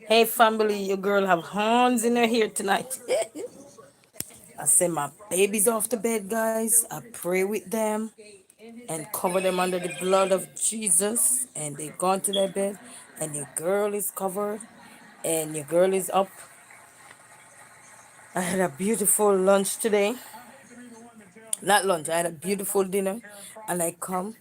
Hey family, your girl have horns in her hair tonight. I send my babies off to bed, guys. I pray with them and cover them under the blood of Jesus. And they gone to their bed. And your girl is covered. And your girl is up. I had a beautiful lunch today. Not lunch, I had a beautiful dinner. And I come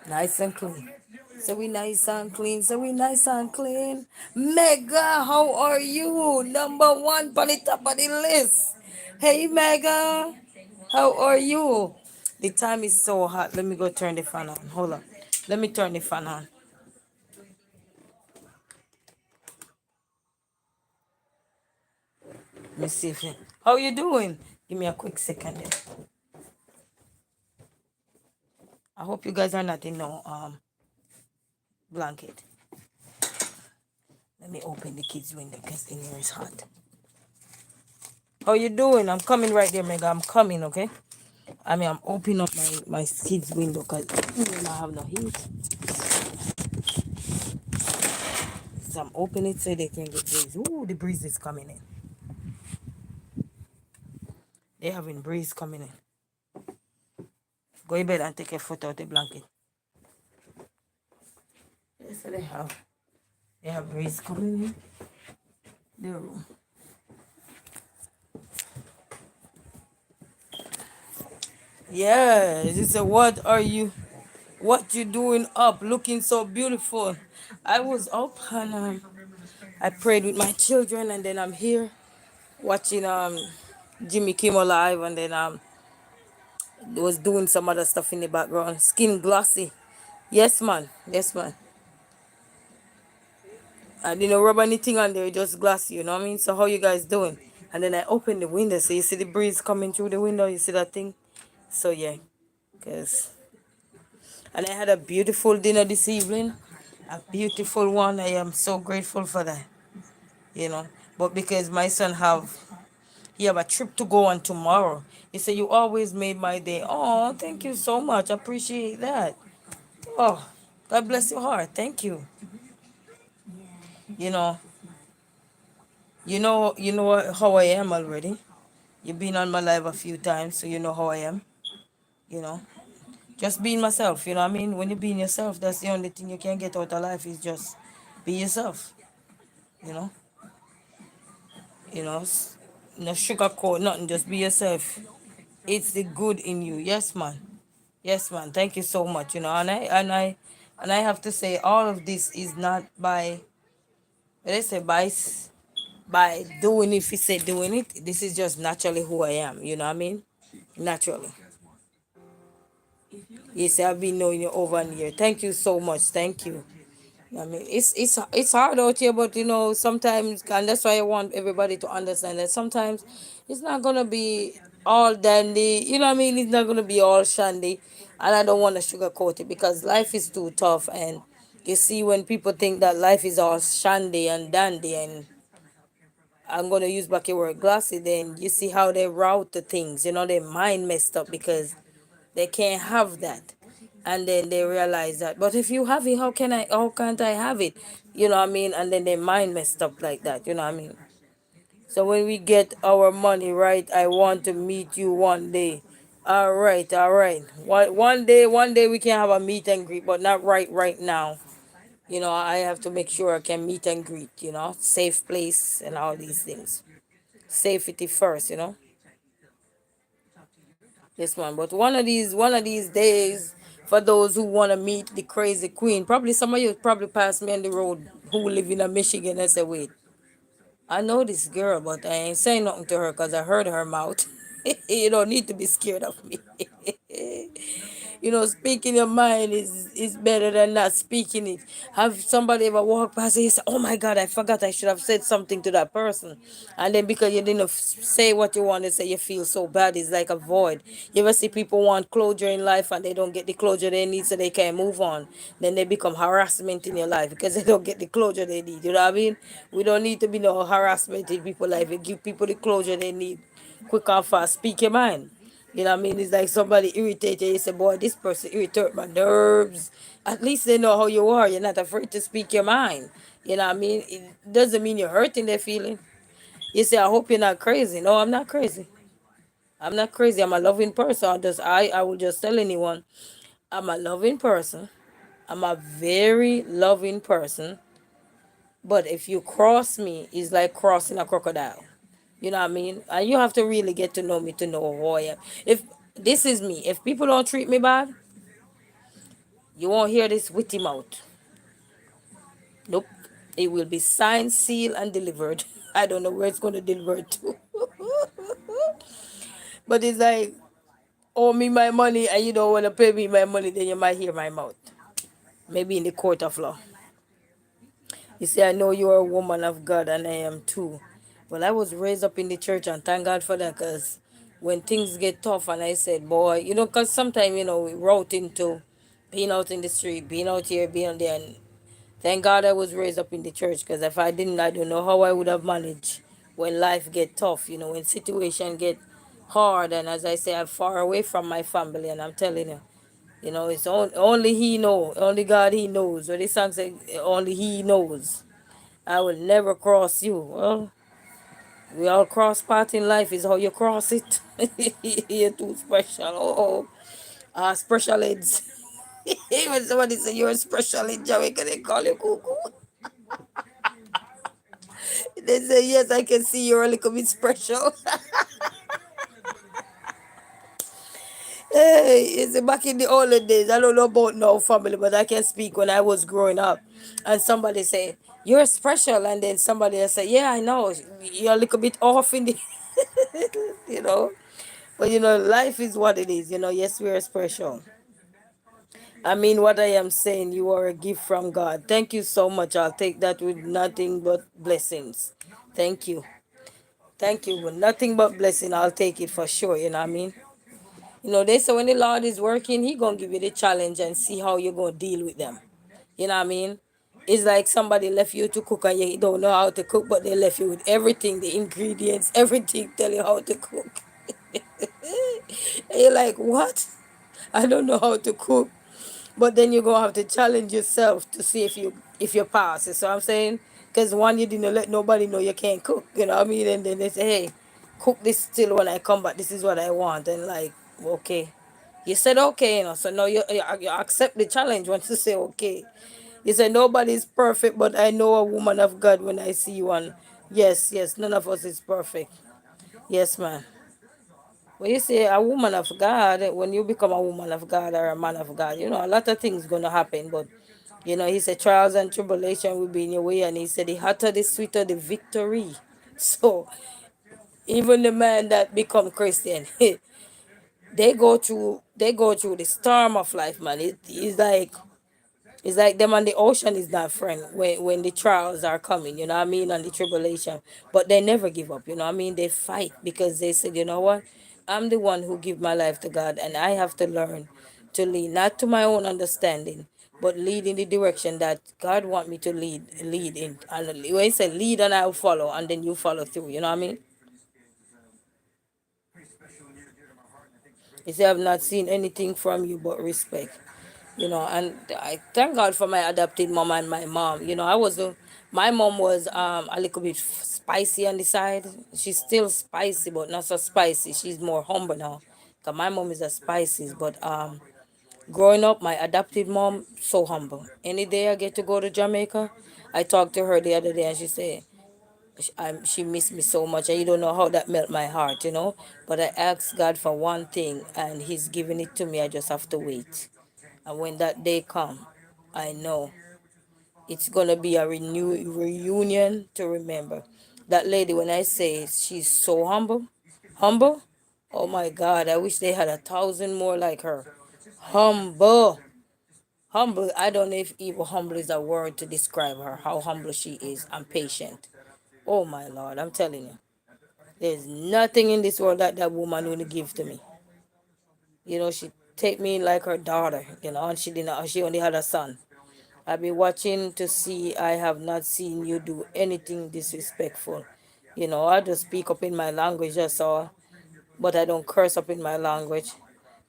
nice and clean. So we nice and clean. So we nice and clean. Mega, how are you? Number one on the top of the list. Hey Mega, how are you? The time is so hot. Let me go turn the fan on. Hold on. Let me turn the fan on. Let me see if you, how you doing? Give me a quick second there. I hope you guys are not in no blanket. Let me open the kids' window because in here is hot. How you doing? I'm coming right there, Mega. I'm coming, okay? I'm opening up my kids' window because I have no heat. So I'm opening it so they can get breeze. Ooh, the breeze is coming in. They're having breeze coming in. Go in bed and take a photo of the blanket. Yes, so they have breeze coming in the room. Yes, it's a what you doing up, looking so beautiful. I was up and I prayed with my children and then I'm here watching Jimmy Kimmel Live and then was doing some other stuff in the background. Skin glossy. Yes man. Yes man. I didn't rub anything on there, just glassy, you know what I mean? So how you guys doing? And then I opened the window, so you see the breeze coming through the window, you see that thing? So yeah, cause and I had a beautiful dinner this evening. A beautiful one. I am so grateful for that. You know. But because my son he have a trip to go on tomorrow. He said you always made my day. Oh, thank you so much. I appreciate that. Oh, God bless your heart. Thank you. You know, how I am already. You've been on my live a few times, so you know how I am. You know, just being myself. You know what I mean? When you're being yourself, that's the only thing you can get out of life is just be yourself. You know, no sugarcoat, nothing. Just be yourself. It's the good in you. Yes, man. Yes, man. Thank you so much. And I have to say, all of this is not by, let's say, by doing if you say doing it. This is just naturally who I am. You know what I mean? Naturally. Yes, I've been knowing you over a year. Thank you so much. Thank you. I mean, it's hard out here, but sometimes, and that's why I want everybody to understand that sometimes it's not gonna be all dandy. You know what I mean? It's not gonna be all shandy, and I don't want to sugarcoat it because life is too tough. And you see, when people think that life is all shandy and dandy, and I'm gonna use back your word glassy, then you see how they route the things. Their mind messed up because they can't have that. And then they realize that. But if you have it, how can't I have it? You know what I mean? And then their mind messed up like that, you know what I mean? So when we get our money right, I want to meet you one day. All right, all right. One day we can have a meet and greet, but not right now. I have to make sure I can meet and greet, safe place and all these things. Safety first. Yes, man. But one of these days, for those who want to meet the crazy queen, probably some of you probably passed me on the road who live in Michigan and say, wait, I know this girl, but I ain't saying nothing to her because I heard her mouth. You don't need to be scared of me. Speaking your mind is better than not speaking it. Have somebody ever walk past and you say, "Oh my God, I forgot I should have said something to that person," and then because you didn't say what you want to say, you feel so bad. It's like a void. You ever see people want closure in life and they don't get the closure they need, so they can't move on. Then they become harassment in your life because they don't get the closure they need. You know what I mean? We don't need to be no harassment in people's life. We give people the closure they need, quick and fast. Speak your mind. You know what I mean? It's like somebody irritated. You say, boy, this person irritate my nerves. At least they know how you are. You're not afraid to speak your mind. You know what I mean? It doesn't mean you're hurting their feeling. You say, I hope you're not crazy. No, I'm not crazy. I'm not crazy. I'm a loving person. I will just tell anyone, I'm a loving person. I'm a very loving person. But if you cross me, it's like crossing a crocodile. You know what I mean? And you have to really get to know me to know who I am. If this is me, if people don't treat me bad, you won't hear this witty mouth. Nope. It will be signed, sealed, and delivered. I don't know where it's going to deliver to. But it's like, owe me my money and you don't want to pay me my money, then you might hear my mouth. Maybe in the court of law. You see, I know you're a woman of God and I am too. Well, I was raised up in the church and thank God for that because when things get tough and I said, boy, because sometimes, we route into being out in the street, being out here, being there. And thank God I was raised up in the church because if I didn't, I don't know how I would have managed when life get tough, when situation get hard. And as I say, I'm far away from my family and I'm telling you, it's only he know, only God he knows. Or this song say, only he knows. I will never cross you. Well, we all cross path in life. Is how you cross it. You're too special. Oh, special heads. When somebody say you're special in Jamaica, they call you cuckoo. They say yes, I can see you're a little bit special. Hey, it's back in the olden days. I don't know about now family, but I can speak when I was growing up. And somebody say, you're special. And then somebody else say, yeah, I know. You're a little bit off in the, you know. But life is what it is. Yes, we are special. I mean, what I am saying, you are a gift from God. Thank you so much. I'll take that with nothing but blessings. Thank you. Thank you. With nothing but blessing, I'll take it for sure. You know what I mean? They say when the Lord is working, He gonna give you the challenge and see how you're gonna deal with them. You know what I mean? It's like somebody left you to cook and you don't know how to cook, but they left you with everything, the ingredients, everything, tell you how to cook. And you're like, what? I don't know how to cook. But then you're gonna have to challenge yourself to see if you pass. You see what I'm saying? Because one, you didn't let nobody know you can't cook. You know what I mean? And then they say, hey, cook this still when I come back. This is what I want. And like, okay. You said okay, so now you accept the challenge once you say okay. You said nobody's perfect, but I know a woman of God when I see one. Yes, yes, none of us is perfect. Yes, man. When you say a woman of God, when you become a woman of God or a man of God, a lot of things gonna happen. But he said trials and tribulation will be in your way, and he said the hotter, the sweeter the victory. So even the man that become Christian, they go through the storm of life, man. It's like them and the ocean is not friend when the trials are coming, you know what I mean, and the tribulation. But they never give up, you know what I mean? They fight because they said, you know what? I'm the one who give my life to God and I have to learn to lead, not to my own understanding, but lead in the direction that God want me to lead in. And when he said lead and I'll follow and then you follow through, you know what I mean? He said, I've not seen anything from you but respect. And I thank God for my adopted mom and my mom. My mom was a little bit spicy on the side. She's still spicy, but not so spicy. She's more humble now. Cause my mom is a spicy, but growing up, my adopted mom so humble. Any day I get to go to Jamaica, I talked to her the other day and she said, she missed me so much and you don't know how that melt my heart. But I asked God for one thing and He's giving it to me. I just have to wait. And when that day come, I know it's gonna be a reunion to remember. That lady, when I say she's so humble, oh my God, I wish they had 1,000 more like her. Humble, humble. I don't know if even humble is a word to describe her. How humble she is and patient. Oh my Lord, I'm telling you, there's nothing in this world that that woman would give to me. She take me like her daughter. And she didn't. She only had a son. I be watching to see. I have not seen you do anything disrespectful. I just speak up in my language. That's all. but I don't curse up in my language.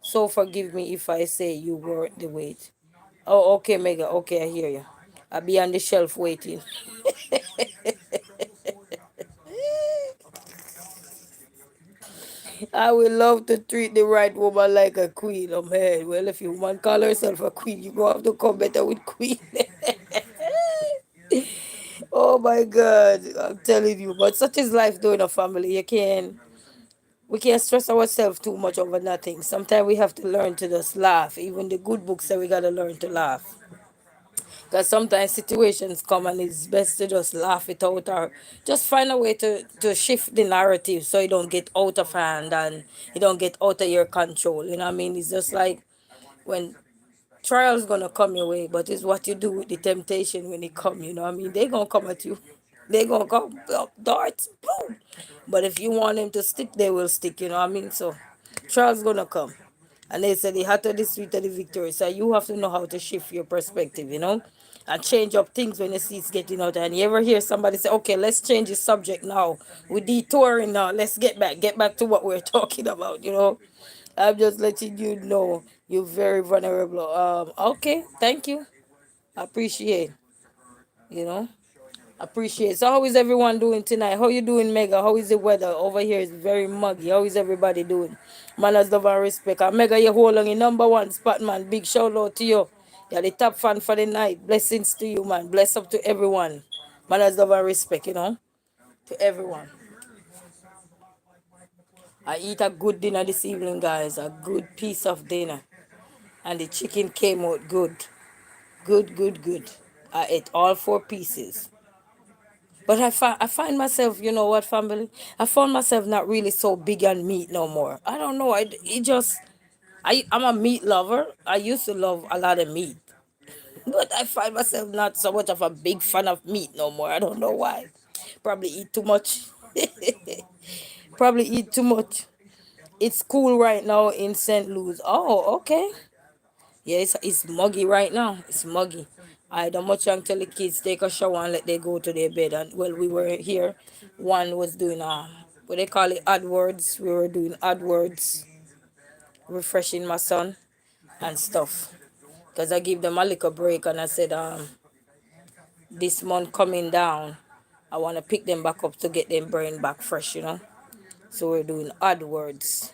So forgive me if I say you weren't the wait. Oh, okay, Mega. Okay, I hear you. I'll be on the shelf waiting. I would love to treat the right woman like a queen. Oh man, well, if you woman call herself a queen, you go have to come better with queen. Oh my God, I'm telling you. But such is life doing a family. We can't stress ourselves too much over nothing. Sometimes we have to learn to just laugh. Even the good books say we gotta learn to laugh. Because sometimes situations come and it's best to just laugh it out or just find a way to shift the narrative so you don't get out of hand and you don't get out of your control. You know what I mean? It's just like when trials gonna come your way, but it's what you do with the temptation when it come, you know what I mean? They gonna come at you. They gonna come up darts, boom. But if you want them to stick, they will stick, you know what I mean? So trials gonna come. And they say the hotter the sweeter the victory. So you have to know how to shift your perspective, you know? And change up things when you see it's getting out. And you ever hear somebody say, okay, let's change the subject now. We're detouring now. Let's get back to what we're talking about, you know? I'm just letting you know you're very vulnerable. Okay, thank you. I appreciate, you know. Appreciate. So how is everyone doing tonight? How you doing, Mega? How is the weather? Over here is very muggy. How is everybody doing? Manners, love and respect. And Mega, you hold on your number one spot, man. Big shout out to you. You're the top fan for the night. Blessings to you, man. Bless up to everyone. Manners, love and respect, you know. To everyone. I eat a good dinner this evening, guys. A good piece of dinner. And the chicken came out good. Good, good, good. I ate all four pieces. But I find myself, you know what, family? I found myself not really so big on meat no more. I don't know. It just, I'm a meat lover. I used to love a lot of meat. But I find myself not so much of a big fan of meat no more. I don't know why. Probably eat too much. Probably eat too much. It's cool right now in St. Louis. Oh, okay. Yeah, it's muggy right now. It's muggy. I don't much young tell the kids take a shower and let they go to their bed. And well, we were here. One was doing what they call it AdWords. We were doing AdWords, refreshing my son and stuff. Cause I give them a little break and I said this month coming down, I wanna pick them back up to get them brain back fresh, you know. So we're doing AdWords.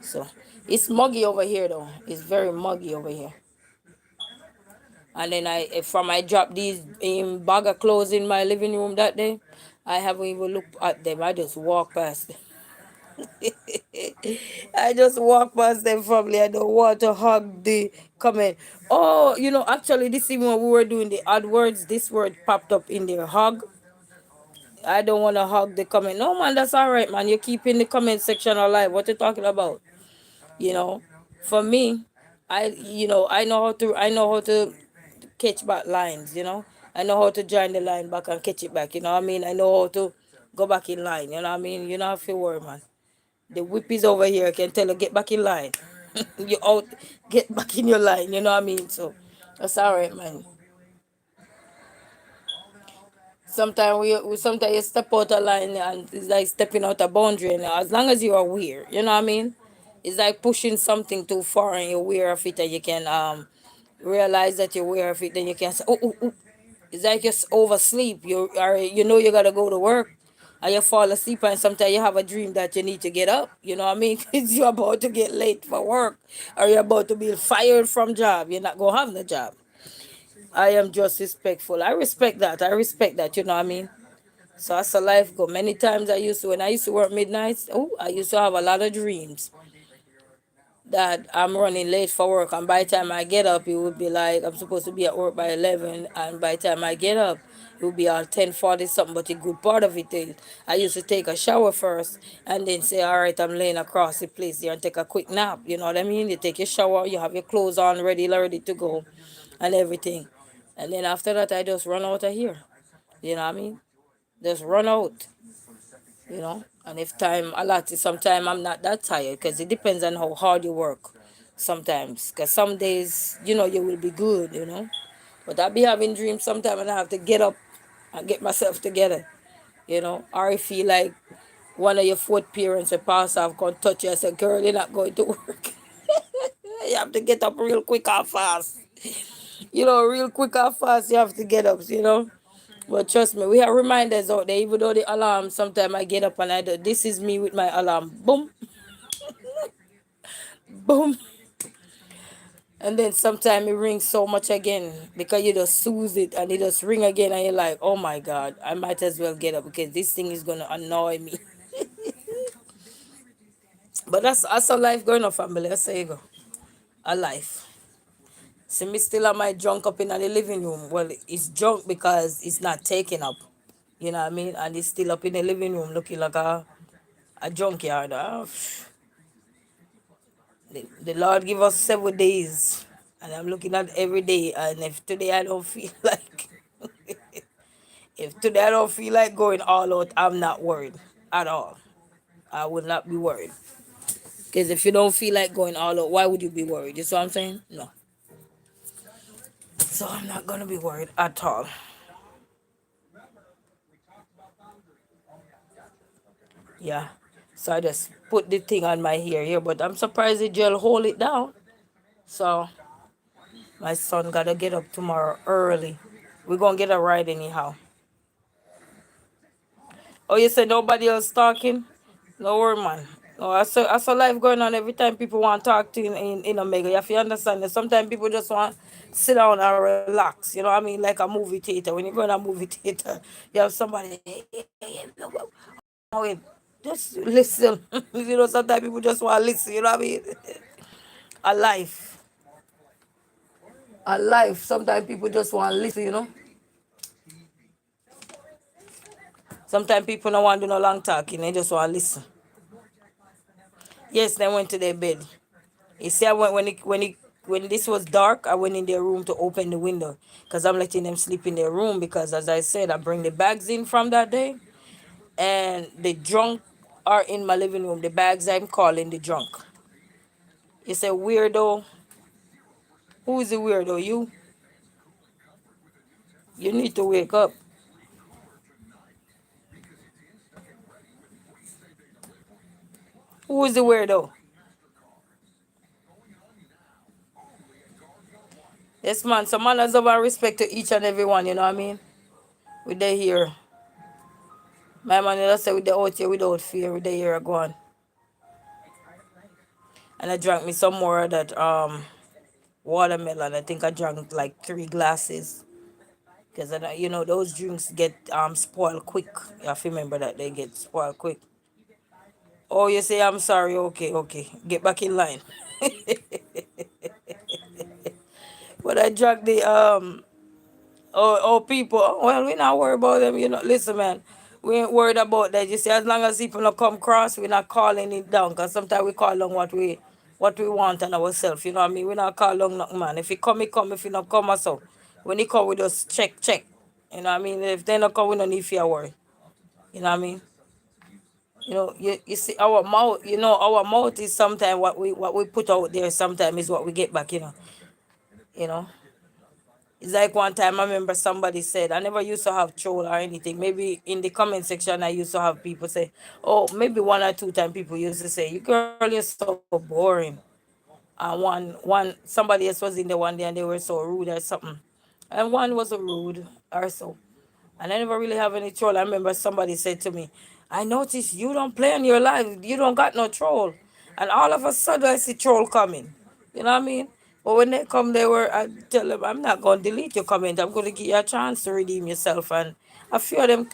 So it's muggy over here though. It's very muggy over here. And then from I dropped these bag of clothes in my living room that day, I haven't even looked at them. I just walk past them. I just walk past them family. I don't want to hug the comment. Oh, you know, actually this evening when we were doing the AdWords, this word popped up in there. Hug. I don't want to hug the comment. No man, that's all right, man. You're keeping the comment section alive. What you talking about? You know, for me, I know how to catch back lines, you know. I know how to join the line back and catch it back, you know what I mean? I know how to go back in line, you know what I mean? You don't have to worry, man. The whippies over here can tell you get back in line. You out, get back in your line, you know what I mean? So that's all right, man. Sometimes sometimes you step out of line and it's like stepping out a boundary, and as long as you are aware, you know what I mean? It's like pushing something too far and you're aware of it and you can realize that you're aware of it, then you can say, oh, oh, oh. It's like you oversleep. You know you gotta go to work and you fall asleep and sometimes you have a dream that you need to get up. You know what I mean? Because you're about to get late for work or you're about to be fired from job. You're not gonna have the job. I am just respectful. I respect that. I respect that. You know what I mean? So that's a life go. Many times when I used to work midnights, oh, I used to have a lot of dreams that I'm running late for work, and by the time I get up, it would be like I'm supposed to be at work by 11, and by the time I get up, it would be all 10:40 something. But the good part of it is, I used to take a shower first, and then say, all right, I'm laying across the place there and take a quick nap. You know what I mean? You take your shower, you have your clothes on, ready to go, and everything, and then after that, I just run out of here. You know what I mean? Just run out, you know. And if time a lot, sometimes I'm not that tired because it depends on how hard you work. Sometimes, because some days, you know, you will be good, you know. But I be having dreams sometimes, and I have to get up and get myself together, you know. Or I feel like one of your fourth parents will pass off, come touch you and say, girl, you're not going to work. You have to get up real quick and fast. Real quick and fast, you have to get up. But trust me, we have reminders out there, even though the alarm, sometimes I get up and I do, this is me with my alarm. Boom, boom. And then sometimes it rings so much again because you just soothe it and it just ring again and you're like, oh my God, I might as well get up because this thing is going to annoy me. But that's a life going on, family. That's how you go. A life. See me still on my junk up in the living room. Well, it's junk because it's not taken up. You know what I mean? And it's still up in the living room looking like a junkyard. The Lord give us 7 days. And I'm looking at every day. And if today I don't feel like if today I don't feel like going all out, I'm not worried at all. I would not be worried. Because if you don't feel like going all out, why would you be worried? You see what I'm saying? No. So I'm not gonna be worried at all. Yeah. So I just put the thing on my hair here, but I'm surprised the gel hold it down. So my son gotta get up tomorrow early. We're gonna get a ride anyhow. Oh, you said nobody else talking? No worry, man. No, I saw life going on every time people want to talk to you in Omega. You have to understand that sometimes people just want to sit down and relax. You know what I mean? Like a movie theater. When you go in a movie theater, you have somebody, wait, just listen. Sometimes people just want to listen. You know what I mean? A life. A life. Sometimes people just want to listen. Sometimes people don't want to do no long talking. They just want to listen. Yes, they went to their bed. You see, I went when this was dark. I went in their room to open the window because I'm letting them sleep in their room because, as I said, I bring the bags in from that day, and the drunk are in my living room. The bags I'm calling the drunk. You say weirdo. Who is the weirdo? You. You need to wake up. Who is the weirdo? Yes, man. Some manners of our respect to each and every one. You know what I mean? With the here. My man just say with the out here without fear. With the here go on. And I drank me some more of that watermelon. I think I drank like 3 glasses because those drinks get spoiled quick. You have to remember that they get spoiled quick. Oh, you say I'm sorry. Okay, okay, get back in line. But I drank the people. Well, we not worried about them. Listen, man. We ain't worried about that. You see, as long as people not come cross, we're not calling it down. Cause sometimes we call on what we want and ourselves. You know what I mean? We not call on nothing, man. If he come, he come. If he not come, so when he come, we just check. You know what I mean? If they not come, we don't need fear worry. You know what I mean? You see our mouth is sometimes what we put out there. Sometimes is what we get back. You know. It's like one time I remember somebody said, I never used to have troll or anything. Maybe in the comment section I used to have people say, oh, maybe 1 or 2 times people used to say, you girl, you're so boring. And one somebody else was in there one day and they were so rude or something. And one was a rude or so. And I never really have any troll. I remember somebody said to me, I noticed you don't play in your life. You don't got no troll. And all of a sudden I see troll coming. You know what I mean? But when they come, I tell them, I'm not going to delete your comment. I'm going to give you a chance to redeem yourself. And a few of them,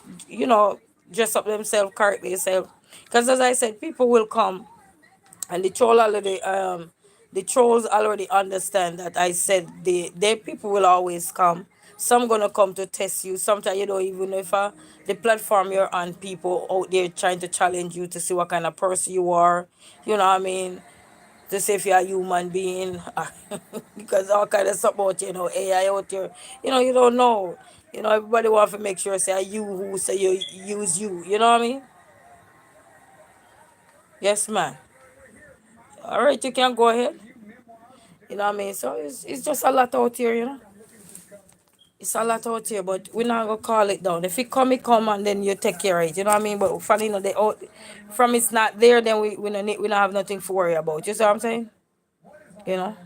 dress up themselves, correct themselves. Because as I said, people will come and the trolls already understand that I said the people will always come. Some gonna come to test you. Sometimes you don't even know if the platform you're on, people out there trying to challenge you to see what kind of person you are. You know what I mean? To see if you're a human being. Because all kind of stuff out, AI out there. You don't know. Everybody want to make sure say you who say you use you. You know what I mean? Yes, man. All right, you can go ahead. You know what I mean? So it's just a lot out here. It's a lot out here, but we're not gonna call it down. If it come, it come, and then you take care of it. You know what I mean? But funny, they out from it's not there, then we don't have nothing to worry about. You see what I'm saying? You know,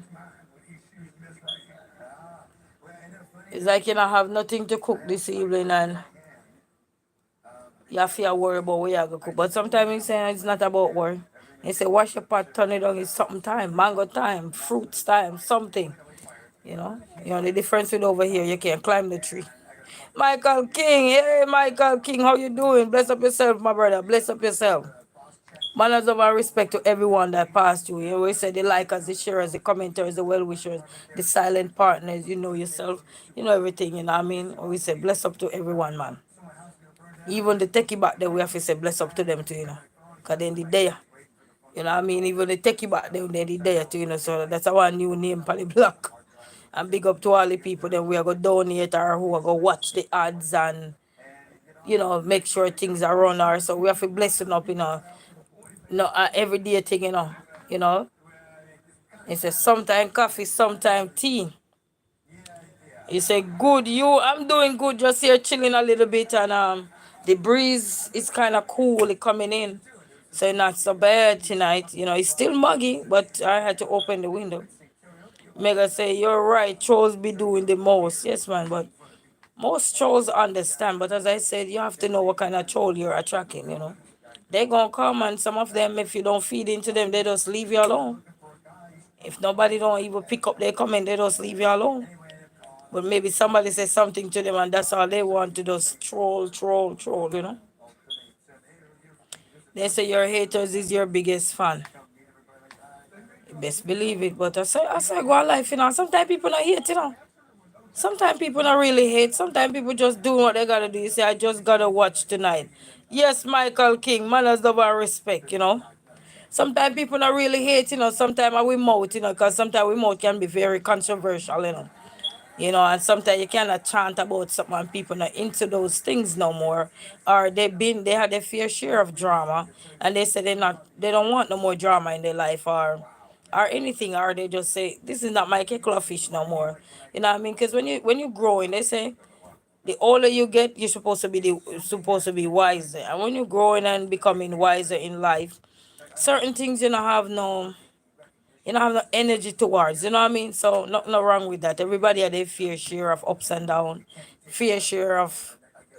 it's like you don't have nothing to cook this evening, and you have to worry about what you're gonna cook. But sometimes you say it's not about worry. You say wash your pot, turn it on. It's something time, mango time, fruits time, something. The difference with over here, you can't climb the tree. Michael King, hey Michael King, how you doing? Bless up yourself, my brother. Bless up yourself. Manners of our respect to everyone that passed through. You always say the likers, the sharers, the commenters, the well wishers, the silent partners. You know yourself. You know everything. You know what I mean? Always say bless up to everyone, man. Even the techie back there, we have to say bless up to them too. Cause then the day. You know what I mean? Even the take you back there, they did there too, So that's our new name for the block. And big up to all the people then we are going to donate or who are going to watch the ads and, make sure things are run or so we have to bless them up, everyday thing, You know. It's a sometime coffee, sometime tea. You say good, I'm doing good, just here chilling a little bit and the breeze is kinda cool coming in. So not so bad tonight. It's still muggy, but I had to open the window. Mega say, you're right, trolls be doing the most. Yes, man, but most trolls understand. But as I said, you have to know what kind of troll you're attracting. They gonna come and some of them, if you don't feed into them, they just leave you alone. If nobody don't even pick up their comment, they just leave you alone. But maybe somebody says something to them and that's all they want to just troll, troll, troll. They say your haters is your biggest fan. You best believe it. But I say go on life, Sometimes people not hate. Sometimes people not really hate. Sometimes people just do what they gotta do. You say, I just gotta watch tonight. Yes, Michael King, manners over respect. Sometimes people not really hate. Sometimes we mouth, because sometimes we mouth can be very controversial. And sometimes you cannot chant about something and people not into those things no more. Or they had their fair share of drama and they say they don't want no more drama in their life or anything, or they just say this is not my kettle of fish no more. You know what I mean? Because when you growing, they say the older you get, you're supposed to be wiser. And when you're growing and becoming wiser in life, certain things you don't have no energy towards, you know what I mean? So no wrong with that. Everybody had their fair share of ups and downs, fair share of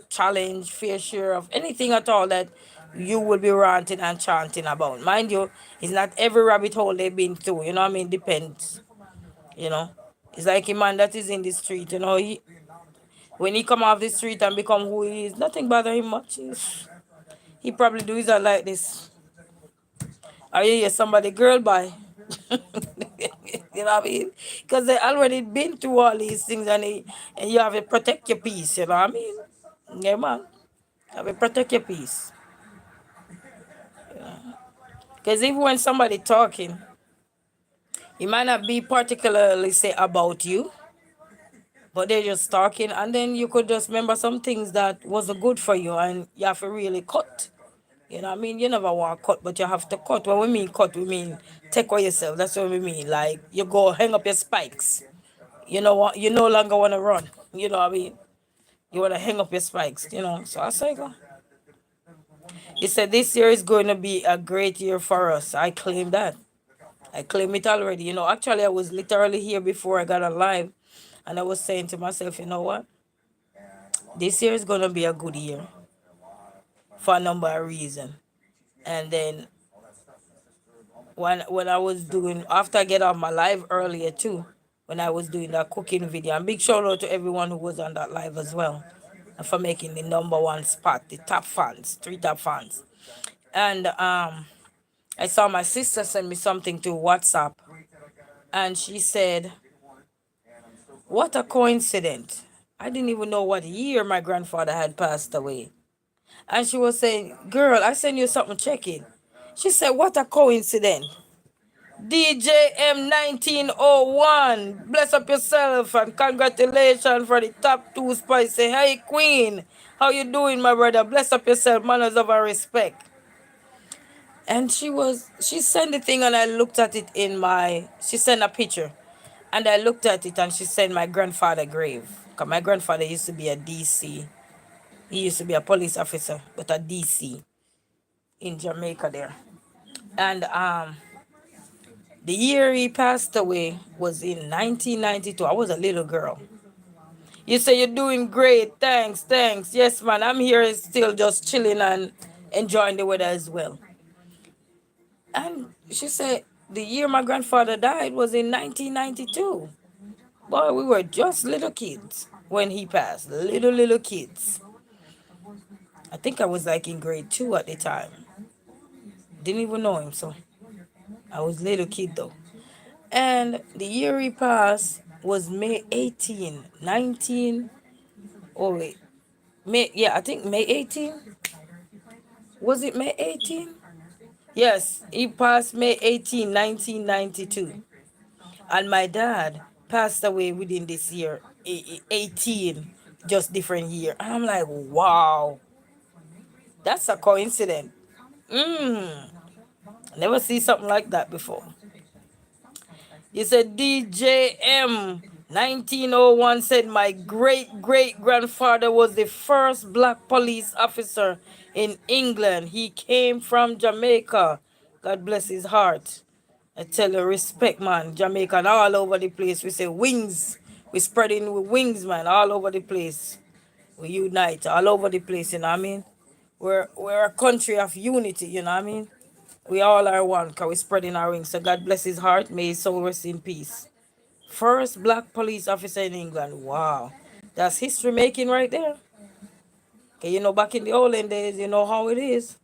challenge, fair share of anything at all that you will be ranting and chanting about. Mind you, it's not every rabbit hole they've been through, you know what I mean? Depends, you know. It's like a man that is in the street, when he come off the street and become who he is, nothing bother him much. He probably do his like this. Or you hear somebody girl by. You know what I mean? Because they already been through all these things and you have to protect your peace, you know what I mean? Yeah, man. You have to protect your peace. Because even when somebody talking, it might not be particularly say about you, but they're just talking and then you could just remember some things that was good for you and you have to really cut. You know what I mean? You never want to cut, but you have to cut. When we mean cut, we mean take away yourself. That's what we mean. Like you go hang up your spikes. You know what? You no longer want to run. You know what I mean? You want to hang up your spikes. So I say, go. He said this year is going to be a great year for us. I claim that. I claim it already. Actually, I was literally here before I got alive, and I was saying to myself, you know what? This year is going to be a good year for a number of reasons. And then when I was doing after I get off my live earlier too, when I was doing that cooking video, and big shout out to everyone who was on that live as well, and for making the number one spot, the top fans, three top fans. And I saw my sister send me something to WhatsApp, and she said, "What a coincidence! I didn't even know what year my grandfather had passed away." And she was saying, "Girl, I sent you something. Check it." She said, "What a coincidence." DJM 1901, bless up yourself and congratulations for the top two spots. Say, hey Queen, how you doing, my brother? Bless up yourself, manners of our respect. And she sent the thing and I looked at it she sent a picture. And I looked at it and she said my grandfather grave. Cause my grandfather used to be a DC. He used to be a police officer, but a DC in Jamaica there. And the year he passed away was in 1992. I was a little girl. You say you're doing great. Thanks, thanks. Yes, man. I'm here still just chilling and enjoying the weather as well. And she said the year my grandfather died was in 1992. Boy, we were just little kids when he passed. Little kids. I think I was like in grade two at the time. Didn't even know him, so I was little kid though. And the year he passed was May 18, 19. Oh wait, May, yeah, I think May 18. Was it May 18? Yes, he passed May 18, 1992. And my dad passed away within this year, 18, just different year. And I'm like, wow, that's a coincidence. Mm, never see something like that before. He said DJM 1901 said my great great grandfather was the first black police officer in England. He came from Jamaica. God bless his heart. I tell you, respect, man. Jamaican all over the place. We say wings. We spreading with wings, man, all over the place. We unite all over the place, you know what I mean? We're a country of unity, you know what I mean? We all are one because we're spreading our wings. So God bless his heart. May his soul rest in peace. First black police officer in England. Wow. That's history making right there. Okay, you know, back in the olden days, you know how it is.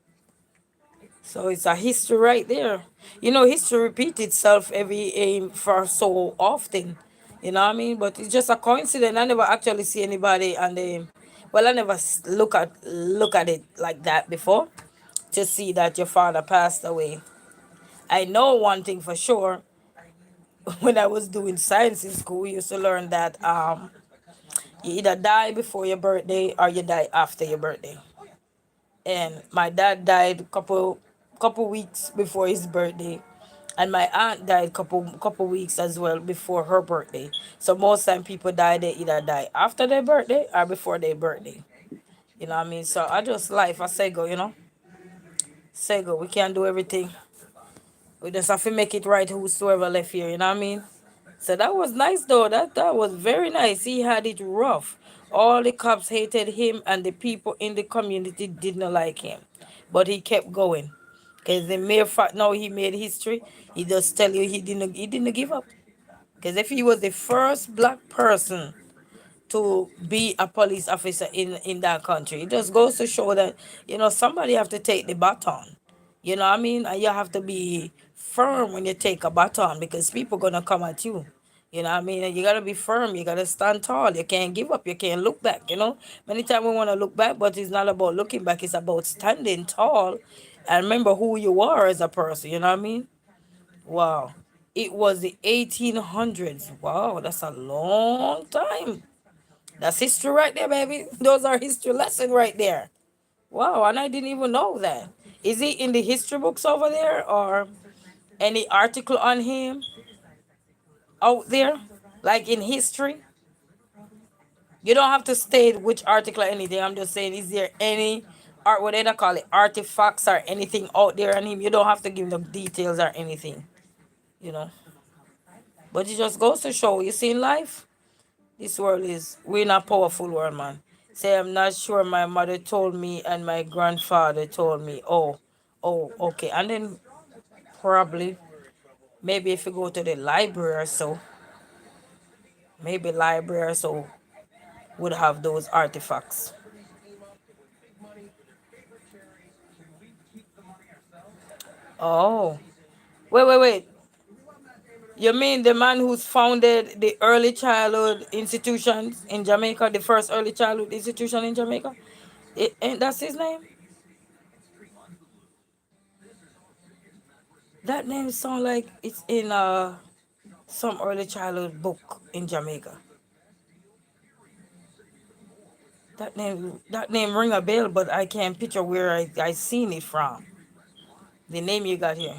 So it's a history right there. You know, history repeats itself every for so often. You know what I mean? But it's just a coincidence. I never actually see anybody and well, I never look at it like that before to see that your father passed away. I know one thing for sure. When I was doing science in school, we used to learn that you either die before your birthday or you die after your birthday. And my dad died couple weeks before his birthday, and my aunt died couple weeks as well before her birthday. So most time people die, they either die after their birthday or before their birthday. You know what I mean? So I just life I say go, you know. Say go. We can't do everything. We just have to make it right whosoever left here, you know what I mean? So that was nice though. That was very nice. He had it rough. All the cops hated him and the people in the community did not like him. But he kept going. Because the mere fact now he made history, he just tell you he didn't give up. Because if he was the first black person to be a police officer in that country. It just goes to show that somebody have to take the baton. You know what I mean? And you have to be firm when you take a baton because people gonna come at you. You know what I mean? And you gotta be firm. You gotta stand tall. You can't give up. You can't look back. Many times we want to look back, but it's not about looking back. It's about standing tall and remember who you are as a person. You know what I mean? Wow. It was the 1800s. Wow, that's a long time. That's history right there, baby. Those are history lesson right there. Wow, and I didn't even know that. Is he in the history books over there or any article on him out there? Like in history? You don't have to state which article or anything. I'm just saying, is there any art, what they call it, artifacts or anything out there on him? You don't have to give them details or anything, you know. But it just goes to show, you see in life, this world is, we're in a powerful world, man. Say, I'm not sure my mother told me and my grandfather told me. Oh, okay. And then probably, maybe if you go to the library or so, maybe library or so would have those artifacts. Oh, wait. You mean the man who's founded the early childhood institutions in Jamaica, the first early childhood institution in Jamaica? And that's his name? That name sound like it's in some early childhood book in Jamaica. That name ring a bell, but I can't picture where I seen it from. The name you got here.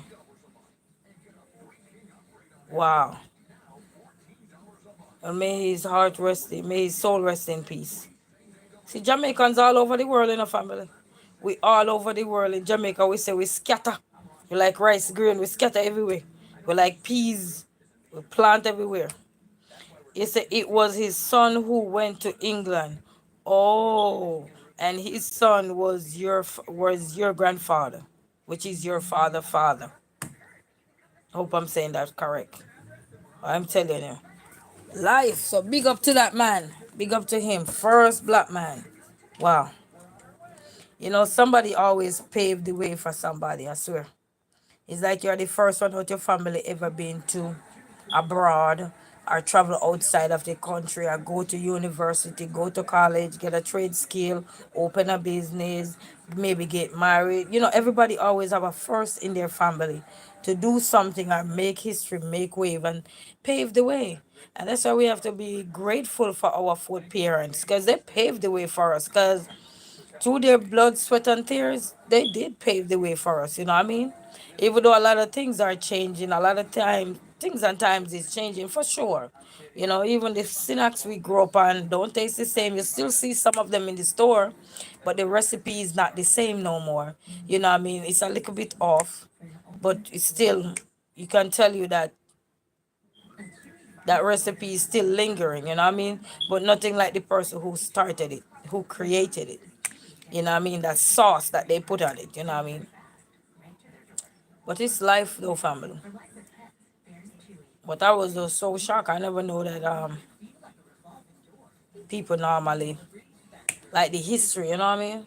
Wow. And may his heart rest, may his soul rest in peace. See, Jamaicans all over the world in a family. We all over the world. In Jamaica, we say we scatter. We like rice grain, we scatter everywhere. We like peas, we plant everywhere. He said it was his son who went to England. Oh, and his son was your grandfather, which is your father. Hope I'm saying that correct. I'm telling you. Life. So big up to that man. Big up to him. First black man. Wow. You know, somebody always paved the way for somebody, I swear. It's like you're the first one out your family ever been to abroad or travel outside of the country or go to university, go to college, get a trade skill, open a business, maybe get married. You know, everybody always have a first in their family to do something or make history, make wave and pave the way. And that's why we have to be grateful for our food parents because they paved the way for us. Because through their blood, sweat, and tears, they did pave the way for us. You know what I mean? Even though a lot of things are changing, a lot of time things and times is changing for sure. You know, even the snacks we grew up on don't taste the same. You still see some of them in the store, but the recipe is not the same no more. You know what I mean? It's a little bit off, but it's still you can tell you that that recipe is still lingering. You know what I mean? But nothing like the person who started it, who created it. You know what I mean? That sauce that they put on it, you know what I mean? But it's life though, family. But I was just so shocked. I never know that people normally like the history, you know what I mean?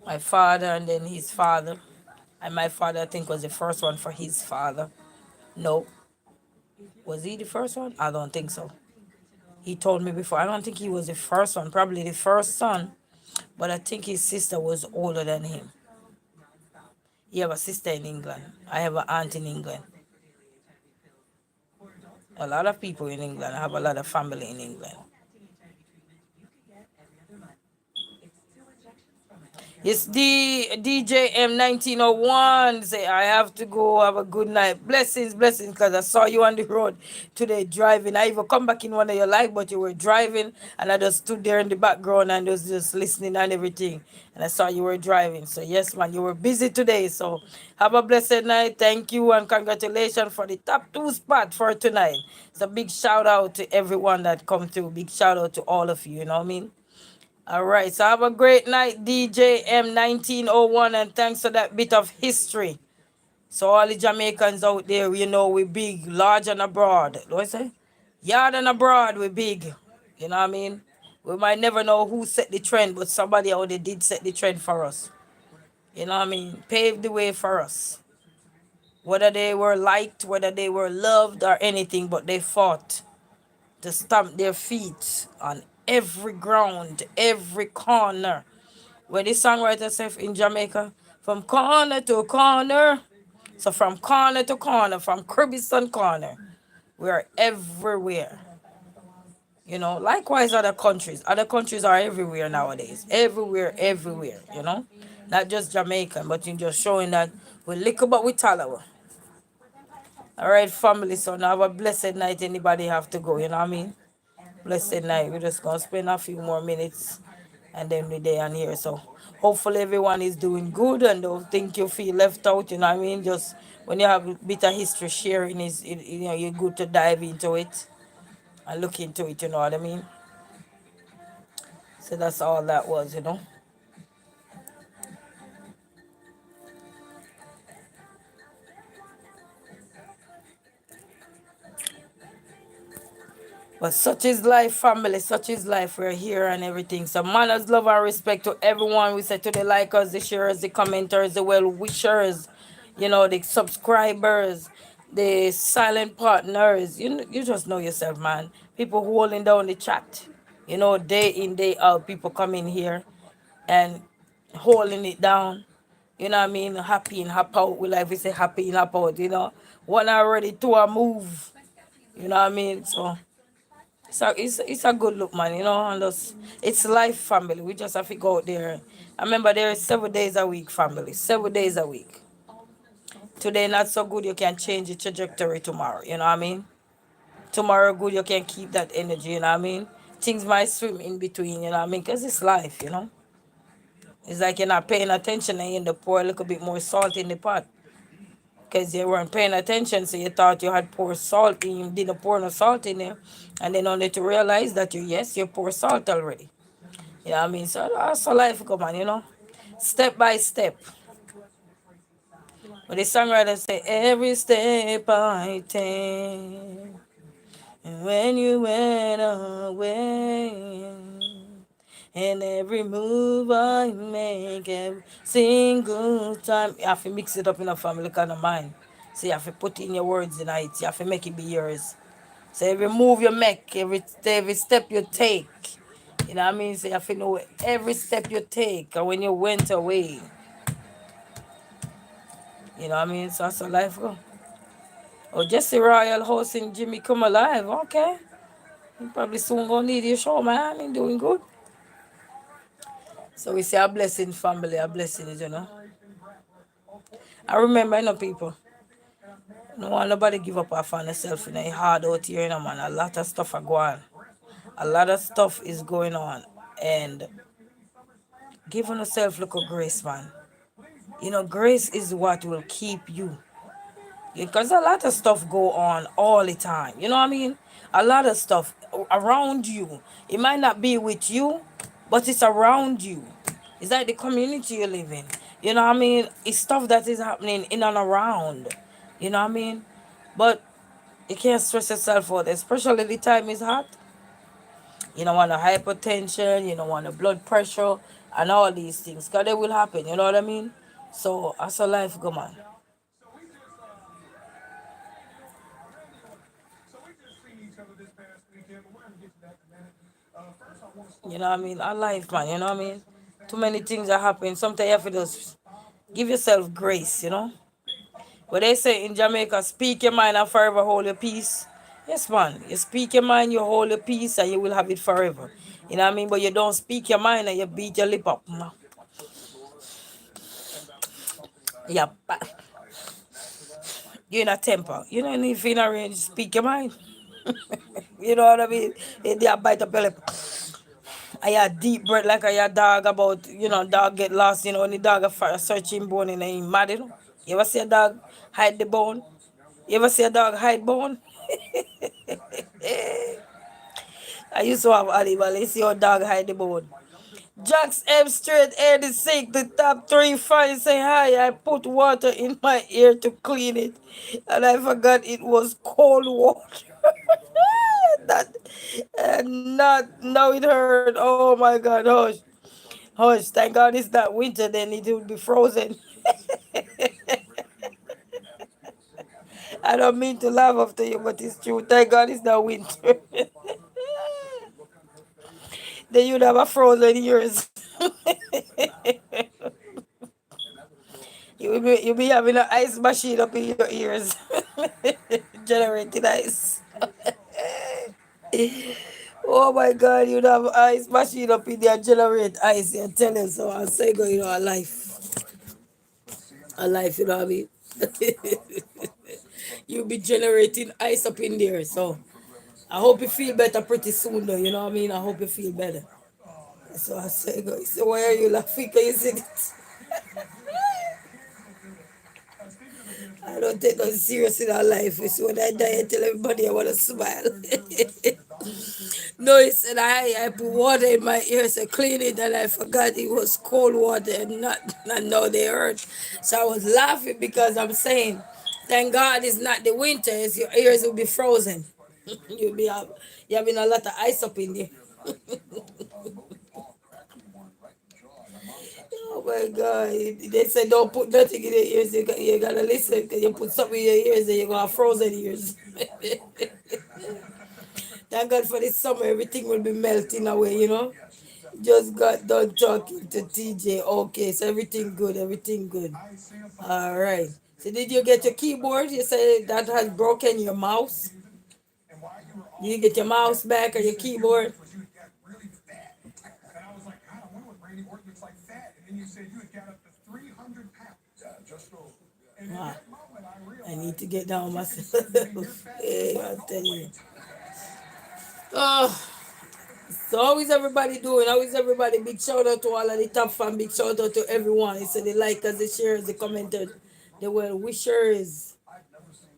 My father and then his father. And my father I think was the first one for his father. No. Was he the first one? I don't think so. He told me before. I don't think he was the first one, probably the first son. But I think his sister was older than him. He have a sister in England. I have an aunt in England. A lot of people in England. I have a lot of family in England. It's the DJM 1901. Say, I have to go. Have a good night. Blessings, blessings, because I saw you on the road today driving. I even come back in one of your live, but you were driving, and I just stood there in the background and was just listening and everything. And I saw you were driving. So, yes, man, you were busy today. So, have a blessed night. Thank you, and congratulations for the top 2 spot for tonight. It's a big shout out to everyone that come through. Big shout out to all of you, you know what I mean? All right, so have a great night, DJM 1901, and thanks for that bit of history. So all the Jamaicans out there, you know, we big, large and abroad. What I say? Yard and abroad, we big. You know what I mean? We might never know who set the trend, but somebody out there did set the trend for us. You know what I mean? Paved the way for us. Whether they were liked, whether they were loved or anything, but they fought to stamp their feet on every ground, every corner. Where the songwriter said in Jamaica, from corner to corner. So from corner to corner, from Cribbiston corner, we are everywhere. You know, likewise other countries. Other countries are everywhere nowadays. Everywhere, everywhere, you know. Not just Jamaican, but you're just showing that we lick but we tolerate. All right, family. So now have a blessed night. Anybody have to go, you know what I mean? Blessed night. We're just gonna spend a few more minutes and then we're there and here. So hopefully everyone is doing good and don't think you feel left out, you know what I mean? Just when you have a bit of history sharing you know, you're good to dive into it and look into it, you know what I mean? So that's all that was, you know. But such is life, family. Such is life. We're here and everything. So manners, love, and respect to everyone. We say to the likers, the sharers, the commenters, the well wishers, you know, the subscribers, the silent partners. You just know yourself, man. People holding down the chat. You know, day in, day out, people come in here and holding it down. You know what I mean? Happy and hop out. We like we say happy and hop out, you know. One already, two a move. You know what I mean? So it's a good look, man, you know, and it's life, family. We just have to go out there. I remember there is 7 days a week, family. 7 days a week. Today not so good, you can change the trajectory tomorrow. You know what I mean? tomorrow good, you can keep that energy, you know what I mean? Things might swim in between, you know what I mean? Because it's life, you know? It's like you're not paying attention and you end up pour a little bit more salt in the pot. Because you weren't paying attention, so you thought you had poured salt and you didn't pour no salt in there. And then only to realize that you pour salt already. You know what I mean? So that's how life come on, you know? Step by step. But the songwriter say, every step I take, and when you went away, and every move I make, every single time, you have to mix it up in a family kind of mind. So you have to put in your words in it. You have to make it be yours. So every move you make, every step you take, you know what I mean? So you have to know every step you take, and when you went away, you know what I mean? So that's how life go. Oh, Jesse Royal hosting Jimmy Come Alive. Okay. You probably soon gonna need your show, man. You doing good. So we say a blessing, family, a blessing, you know. I remember, you know, people. No want nobody give up off on themselves, you know. It's hard out here, you know, man. A lot of stuff are going. A lot of stuff is going on. And giving yourself little grace, man. You know, grace is what will keep you. Because a lot of stuff go on all the time. You know what I mean? A lot of stuff around you. It might not be with you, but it's around you. It's like the community you live in. You know what I mean? It's stuff that is happening in and around. You know what I mean? But you can't stress yourself out, especially the time is hot. You don't want a hypertension, you don't want a blood pressure, and all these things. Because they will happen, you know what I mean? So, that's a life go, man. You know what I mean? A life, man, you know what I mean? Too many things are happening. Sometimes you have to just give yourself grace, you know? But they say in Jamaica, speak your mind and forever hold your peace. Yes, man. You speak your mind, you hold your peace, and you will have it forever. You know what I mean? But you don't speak your mind and you beat your lip up. Yeah, you're in a temper. You don't need to in a range, speak your mind. You know what I mean? They bite up your lip. I had deep breath like I had dog about, you know, dog get lost, you know, when the dog a searching bone and he mad, you know. You ever see a dog hide the bone? You ever see a dog hide bone? I used to have animal, you see how dog hide the bone. Jax M Straight 86, the top three fans say hi. I put water in my ear to clean it, and I forgot it was cold water. that, not now it hurt. Oh my God, hush. Hush, thank God it's not winter, then it would be frozen. I don't mean to laugh after you, but it's true. Thank God it's not winter. Then you'd have a frozen ears. You'll be having an ice machine up in your ears. Generating ice. Oh my God, you'd have ice machine up in there generate ice. You tell you so. I say, go, you know, a life, you know what I mean? You'll be generating ice up in there. So I hope you feel better pretty soon, though. You know what I mean? I hope you feel better. So I say, go. So why are you laughing? Can you see it? I don't take no serious in our life. It's when I die, I tell everybody I want to smile. No, he said I put water in my ears and clean it, and I forgot it was cold water and not and now they hurt. So I was laughing because I'm saying, thank God it's not the winter, it's your ears will be frozen. You'll be have, you having a lot of ice up in there. Oh my God. They said don't put nothing in your ears. You gotta listen because you put something in your ears and you're gonna have frozen ears. Thank God for this summer, everything will be melting away, you know. Just got done talking to TJ. Okay, so everything good, everything good. All right. So did you get your keyboard? You said that has broken your mouse. Did you get your mouse back or your keyboard? Wow. I need to get down myself. Hey, I'll tell you. Uh, so how is everybody doing? How is everybody? Big shout out to all of the top fan. Big shout out to everyone. It's the likers, the shares, the commenters, the well wishers.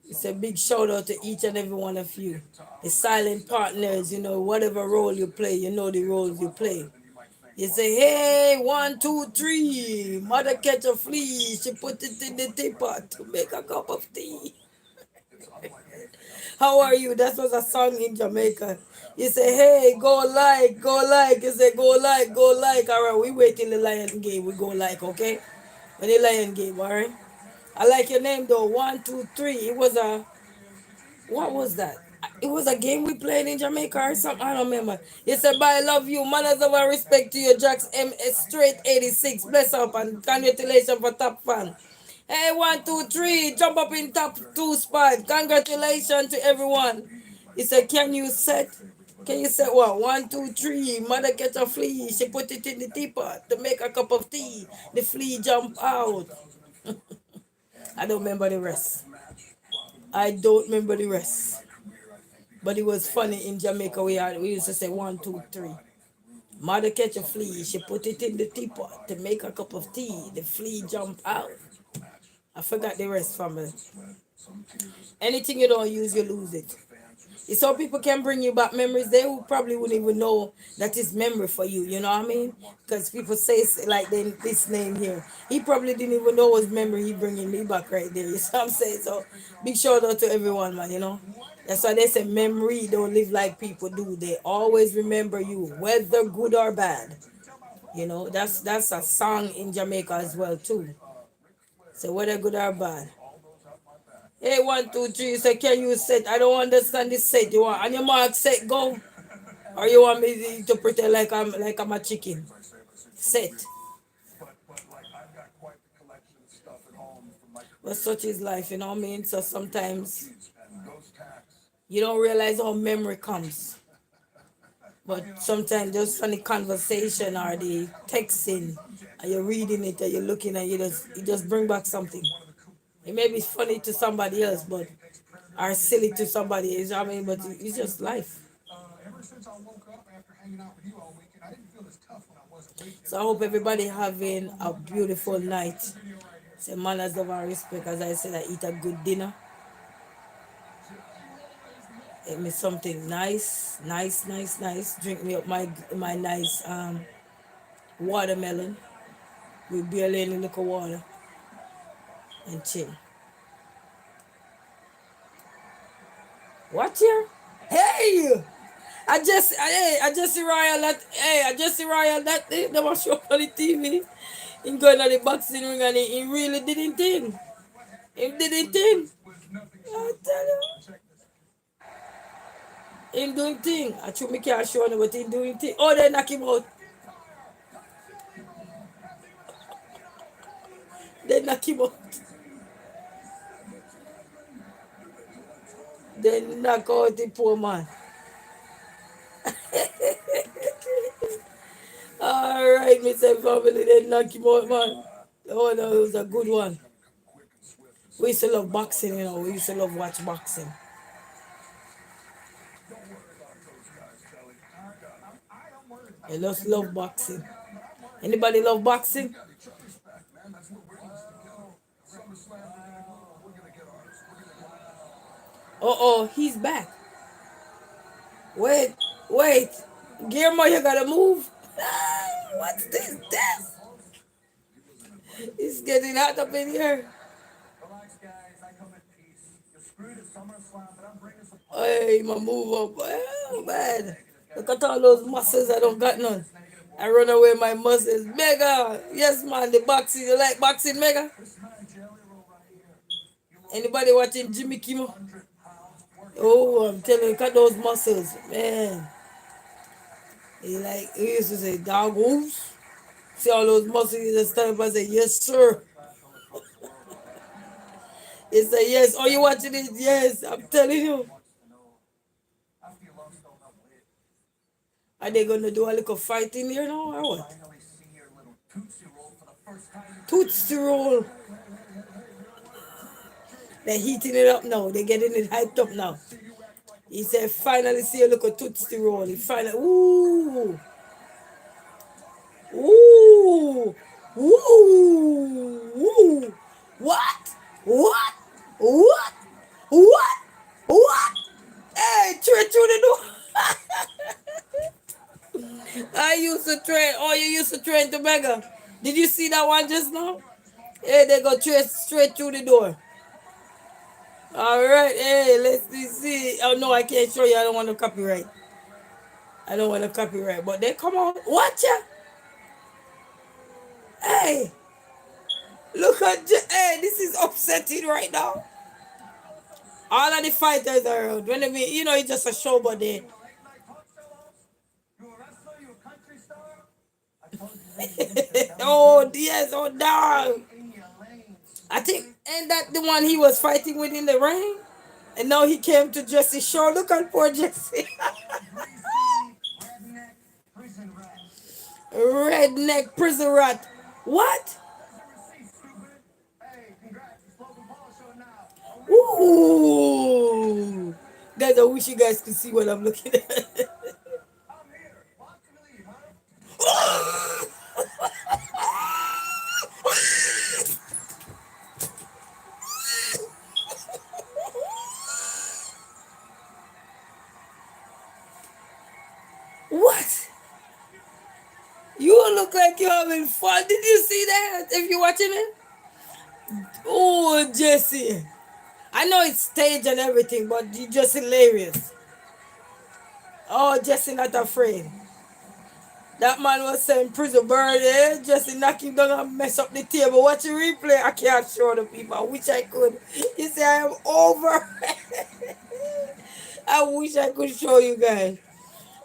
It's a big shout out to each and every one of you. The silent partners, whatever role you play, the roles you play. You say, hey, 1, 2, 3. Mother catch a flea. She put it in the teapot to make a cup of tea. How are you? That was a song in Jamaica. You say, hey, go like, go like. You say, go like, go like. All right, we wait till the lion game. We go like, okay? When the lion game, all right? I like your name though. 1, 2, 3. It was a what was that? It was a game we played in Jamaica or something. I don't remember. You said, "Bye, I love you. Manners of our respect to you, Jax MS Straight 86. Bless up and congratulations for top fan. Hey, 1, 2, 3. Jump up in top two spot. Congratulations to everyone." He said, "Can you set? Can you set what? 1, 2, 3. Mother catch a flea. She put it in the teapot to make a cup of tea. The flea jump out." I don't remember the rest. I don't remember the rest. But it was funny in Jamaica. We used to say 1, 2, 3. Mother catch a flea, she put it in the teapot to make a cup of tea. The flea jump out. I forgot the rest, family. Anything you don't use, you lose it. It's how people can bring you back memories. They who probably wouldn't even know that it's memory for you. You know what I mean? Because people say like this name here. He probably didn't even know it was memory. He bringing me back right there. You know what I'm saying? So big shout out to everyone, man. That's why they say memory don't live like people do. They always remember you, whether good or bad. That's a song in Jamaica as well too. So whether good or bad. Hey, 1, 2, 3. So can you set? I don't understand this set. You want on your mark set go, or you want me to pretend like I'm a chicken? Set. But such is life, you know what I mean. So sometimes you don't realize how memory comes. But sometimes just from the conversation or the texting, and you're reading it and you're looking and you just bring back something. It may be funny to somebody else, but or silly to somebody else. I mean, but it's just life. So I hope everybody having a beautiful night. Say manners of our respect. As I said, I eat a good dinner. Eat me something nice, nice, nice, nice. Drink me up my nice watermelon with barely any liquor water and chill. What here? Hey! I just see Royal that I just see Royal that they was show on the TV. He going on the boxing ring and he really didn't think. He didn't think. I tell you. Him doing thing. I should me can't show you but him doing thing. Oh, they knock him out. They knock him out. They knock out the poor man. Alright, Mr. Family, they knock him out, man. Oh no, it was a good one. We used to love boxing, we used to love watch boxing. I just love boxing. Anybody love boxing? Oh, he's back. Wait, wait. Guillermo, you gotta move. What's this? It's getting hot up in here. Hey, my move up. Oh, man. Look at all those muscles. I don't got none. I run away my muscles. Mega. Yes, man. The boxing. You like boxing, Mega? Anybody watching Jimmy Kimmel? Oh, I'm telling you, cut those muscles. Man. He used to say, dog wolves. See all those muscles. He just stand up and say, yes, sir. He say, yes. Oh, you watching it? Yes. I'm telling you. Are they going to do a little fighting here now or what? Tootsie Roll. They're heating it up now. They're getting it hyped up now. He said, finally see a look at Tootsie Roll. He finally, ooh, ooh, ooh, ooh. What? What? What? What? What? Hey, straight through the door. I used to train. Oh, you used to train to Mega. Did you see that one just now? Hey, they go straight through the door. All right. Hey, let's see. Oh no, I can't show you. I don't want to copyright. I don't want to copyright. But they come on. Watch ya. Hey, look at. Hey, this is upsetting right now. All of the fighters are around. When they mean, it's just a show, but they. Oh yes, oh damn. I think, ain't that the one he was fighting with in the ring? And now he came to Jesse's show. Look at poor Jesse. Redneck prison rat. What? Ooh. Guys, I wish you guys could see what I'm looking at. What? You look like you're having fun. Did you see that? If you're watching it? Oh, Jesse. I know it's staged and everything, but you're just hilarious. Oh, Jesse not afraid. That man was saying prison bird, eh? Jesse knock him down and mess up the table. Watch the replay. I can't show the people. I wish I could. You say I am over. I wish I could show you guys.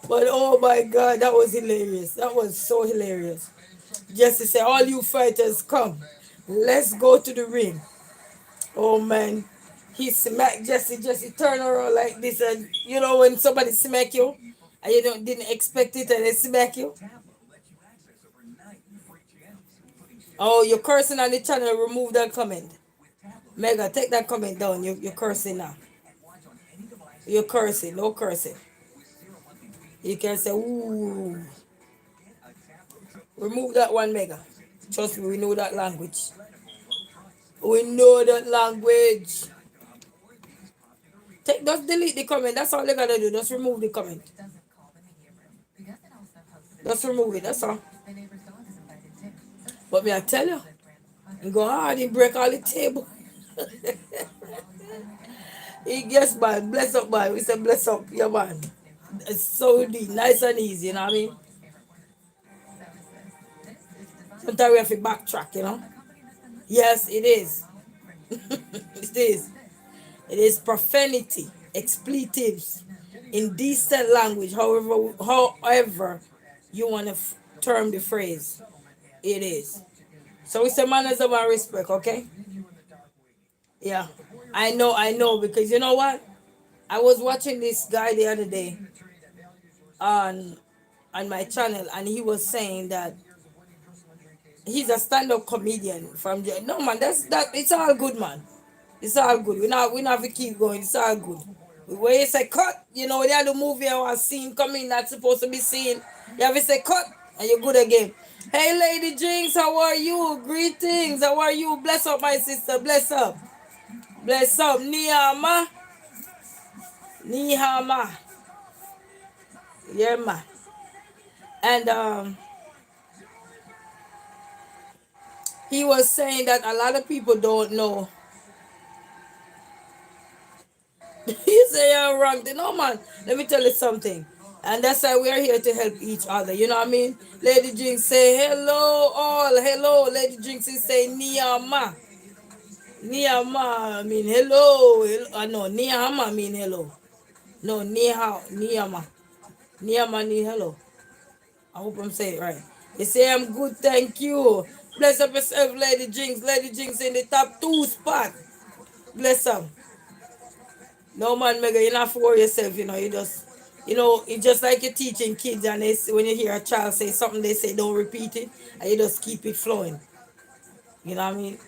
But oh my god, that was hilarious. That was so hilarious. Jesse said, all you fighters come. Let's go to the ring. Oh man. He smacked Jesse. Jesse turn around like this, and when somebody smack you and you didn't expect it and they smack you. Oh, you're cursing on the channel. Remove that comment. Mega, take that comment down. You're cursing now. You're cursing. No cursing. You can say, ooh. Remove that one, Mega. Trust me, we know that language. We know that language. Just delete the comment. That's all you gotta do. Just remove the comment. Just remove it. That's all. But me, I tell you, you go hard, he break all the table. He gets man, bless up man. We say bless up, yeah man. It's so deep, nice and easy, you know what I mean? Sometimes we have to backtrack. Yes, it is. It is. It is profanity, expletives, indecent language, however you want to term the phrase. It is. So we say manners of our respect, okay? Yeah. I know, because you know what? I was watching this guy the other day on my channel, and he was saying that he's a stand-up comedian from no man, that it's all good, man. It's all good. We not have to keep going. It's all good. When you say cut, they have the movie or a scene coming that's supposed to be seen. You have to say cut and you're good again. Hey Lady Jinx, how are you? Greetings. How are you? Bless up my sister. Bless up. Bless up. Niyama. Nihama. Yeah man. And he was saying that a lot of people don't know. You say you're wrong. No, man. Let me tell you something. And that's why we're here to help each other. You know what I mean? Lady Jinx say hello all. Hello. Lady Jinx is say Niyama. Niyama I mean hello. No, Niyama mean hello. No, Niyama. Niyama mean hello. I hope I'm saying it right. You say I'm good, thank you. Bless up yourself, Lady Jinx. Lady Jinx in the top 2 spot. Bless up. No man, Mega, you not for yourself, it's just like you're teaching kids, and when you hear a child say something, they say don't repeat it, and you just keep it flowing. You know what I mean?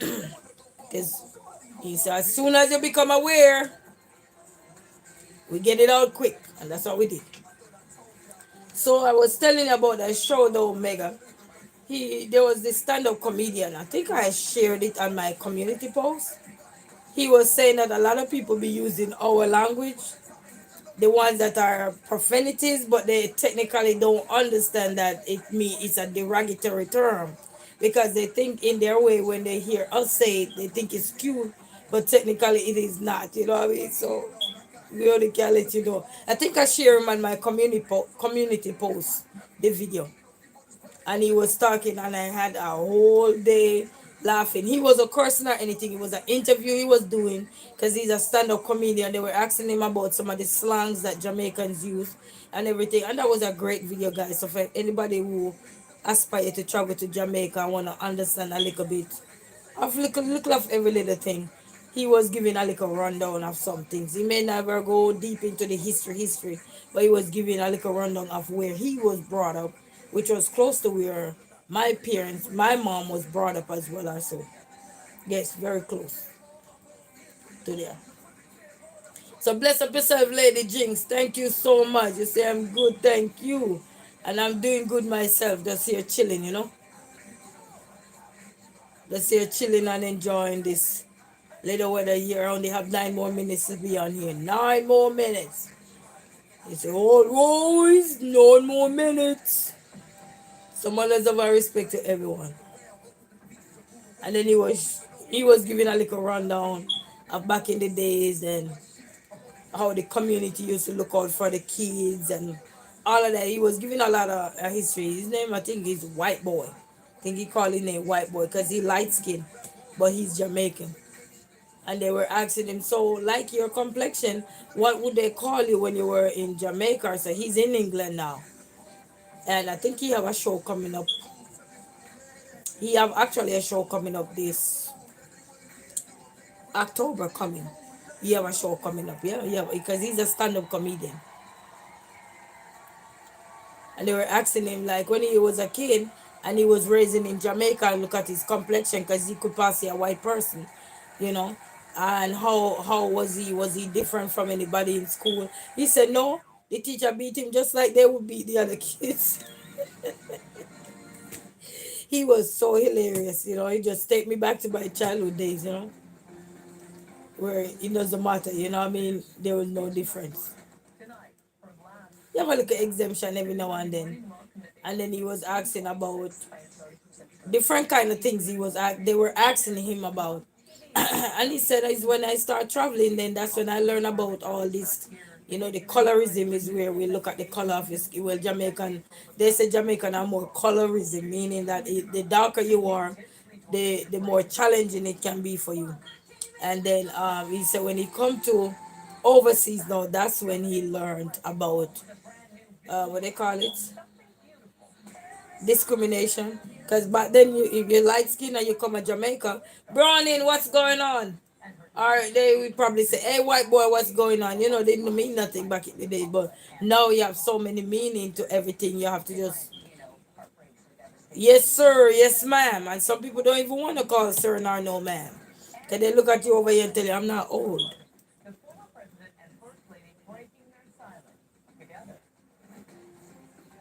Because you say as soon as you become aware, We get it out quick, and that's what we did. So I was telling you about that show, the Omega. There was this stand-up comedian. I think I shared it on my community post. He was saying that a lot of people be using our language, the ones that are profanities, but they technically don't understand that it's a derogatory term, because they think in their way when they hear us say it, they think it's cute, but technically it is not. You know what I mean? So we only can let you know. I think I share him on my community post the video, and he was talking, and I had a whole day laughing. He was a cursing or anything. It was an interview he was doing because he's a stand-up comedian. They were asking him about some of the slangs that Jamaicans use and everything, and that was a great video, guys. So for anybody who aspire to travel to Jamaica and want to understand a little bit of little of every little thing, he was giving a little rundown of some things. He may never go deep into the history, but he was giving a little rundown of where he was brought up, which was close to where my mom was brought up as well. Also, yes, very close to there. So bless up yourself, Lady Jinx. Thank you so much. You say I'm good, thank you, and I'm doing good myself. Just here chilling, Just here chilling and enjoying this little weather here. I only have 9 more minutes to be on here. 9 more minutes. He said, oh, boys, 9 more minutes. So let's have a respect to everyone. And then he was giving a little rundown of back in the days and how the community used to look out for the kids and all of that. He was giving a lot of history. His name, I think, is White Boy. I think he called his name White Boy because he light skinned, but he's Jamaican. And they were asking him, so like your complexion, what would they call you when you were in Jamaica? So he's in England now, and I think he have a show coming up. He have actually a show coming up this October coming. He have a show coming up, yeah, because he's a stand-up comedian. And they were asking him like when he was a kid and he was raising in Jamaica, and look at his complexion because he could pass a white person, you know. And how was he different from anybody in school? He said no, the teacher beat him just like they would beat the other kids. He was so hilarious. He just take me back to my childhood days, where it doesn't matter, what I mean, there was no difference. You have a little exemption every now and then. And then he was asking about different kind of things they were asking him about. And he said is when I start traveling, then that's when I learn about all this. The colorism is where we look at the color of your skin. Well, they say Jamaican are more colorism, meaning that the darker you are, the more challenging it can be for you. And then he said when he come to overseas now, that's when he learned about what they call it, discrimination. Because back then, if you're light skin and you come to Jamaica, Browning, what's going on? Or they would probably say, hey, white boy, what's going on? They didn't mean nothing back in the day. But now you have so many meaning to everything. You have to just, yes, sir, yes, ma'am. And some people don't even want to call sir nor no, ma'am. Because they look at you over here and tell you, I'm not old.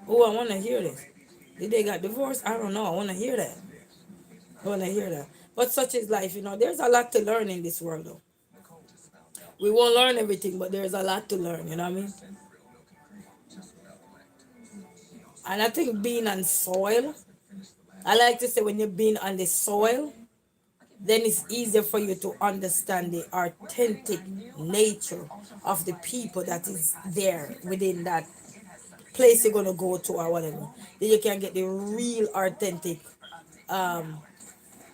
Oh, I want to hear this. Did they got divorced? I don't know. I want to hear that. I want to hear that. But such is life. There's a lot to learn in this world, though. We won't learn everything, but there's a lot to learn. You know what I mean? And I think being on soil, I like to say when you're being on the soil, then it's easier for you to understand the authentic nature of the people that is there within that place you're gonna go to or whatever. Then you can get the real authentic